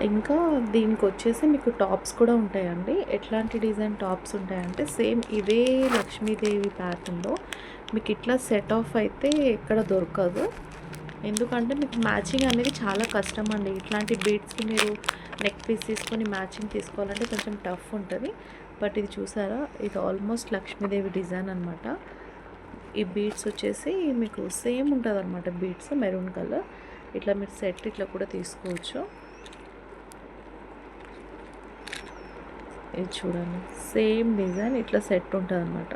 ఇంకా దీనికొచ్చేసి మీకు టాప్స్ కూడా ఉంటాయండి. ఎట్లాంటి డిజైన్ టాప్స్ ఉంటాయంటే సేమ్ ఇదే లక్ష్మీదేవి ప్యాటర్న్‌లో మీకిట్లా సెట్ ఆఫ్ అయితే ఎక్కడ దొరకదు. ఎందుకంటే మీకు మ్యాచింగ్ అనేది చాలా కష్టం అండి. ఇట్లాంటి బీడ్స్‌కి మీరు నెక్ పీస్ తీసుకొని మ్యాచింగ్ తీసుకోవాలంటే కొంచెం టఫ్ ఉంటది. బట్ ఇది చూసారా? ఇది ఆల్మోస్ట్ లక్ష్మీదేవి డిజైన్ అనమాట. ఈ బీడ్స్ వచ్చేసి మీకు సేమ్ ఉంటదనమాట బీడ్స్ మెరూన్ కలర్. ఇట్లా మీరు సెట్ ఇట్లా కూడా తీసుకోవచ్చు. ఇది చూడండి. సేమ్ డిజైన్ ఇట్లా సెట్ ఉంటదనమాట.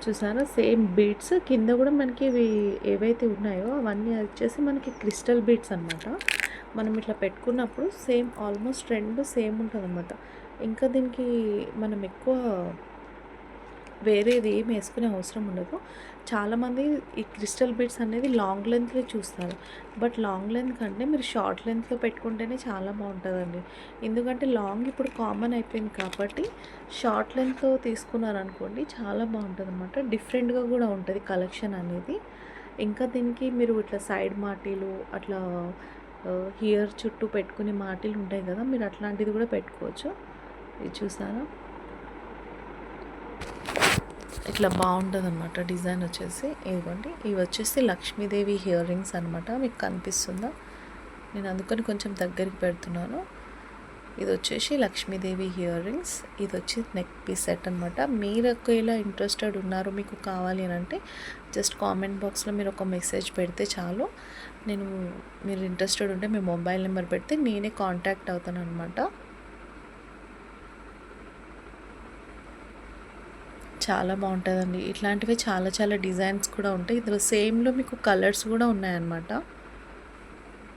చూసారా? సేమ్ బీడ్స్ కింద గూడా మనకి ఇవి ఏవైతే ఉన్నాయో అవన్నీ వచ్చేసి మనకి క్రిస్టల్ బీడ్స్ అనమాట. మనం ఇట్లా పెట్టుకున్నప్పుడు సేమ్ ఆల్మోస్ట్ 2 సేమ్ ఉంటదనమాట. ఇంకా దీనికి మనం ఎక్కువ వేరేది ఏమి వేసుకునే అవసరం ఉండదు. చాలామంది ఈ క్రిస్టల్ బీడ్స్ అనేది లాంగ్ లెంత్‌లో చూస్తారు. బట్ లాంగ్ లెంత్ కంటే మీరు షార్ట్ లెంత్‌లో పెట్టుకుంటేనే చాలా బావుంటదండి. ఎందుకంటే లాంగ్ ఇప్పుడు కామన్ అయిపోయింది కాబట్టి షార్ట్ లెంత్‌లో తీసుకున్నారనుకోండి చాలా బావుంటదనమాట. డిఫరెంట్‌గా గూడా ఉంటది కలెక్షన్ అనేది. ఇంకా దీనికి మీరు ఇట్లా సైడ్ మాటీలు అట్లా హియర్ చుట్టూ పెట్టుకునే మాటీలు ఉంటాయి గదా! మీరు అట్లాంటిది గూడా పెట్టుకోవచ్చు. ఇది చూసారా? ఇట్లా బాగుంటుందన్నమాట డిజైన్ వచ్చేసి. ఇదిగోండి ఇవి వచ్చేసి లక్ష్మీదేవి ఇయర్ రింగ్స్ అనమాట. మీకు కనిపిస్తుందా? నేను అందుకని కొంచెం దగ్గరికి పెడుతున్నాను. ఇది వచ్చేసి లక్ష్మీదేవి ఇయర్ రింగ్స్. ఇది వచ్చి నెక్ పీస్ సెట్ అనమాట. మీరు ఒకవేళ ఇంట్రెస్టెడ్ ఉన్నారు మీకు కావాలి అని అంటే జస్ట్ కామెంట్ బాక్స్లో మీరు ఒక మెసేజ్ పెడితే చాలు. మీరు ఇంట్రెస్టెడ్ ఉంటే మీ మొబైల్ నెంబర్ పెడితే నేనే కాంటాక్ట్ అవుతాను అనమాట. చాలా బాగుంటుందండి. ఇట్లాంటివి చాలా చాలా డిజైన్స్ కూడా ఉంటాయి. ఇందులో సేమ్‌లో మీకు కలర్స్ కూడా ఉన్నాయన్నమాట.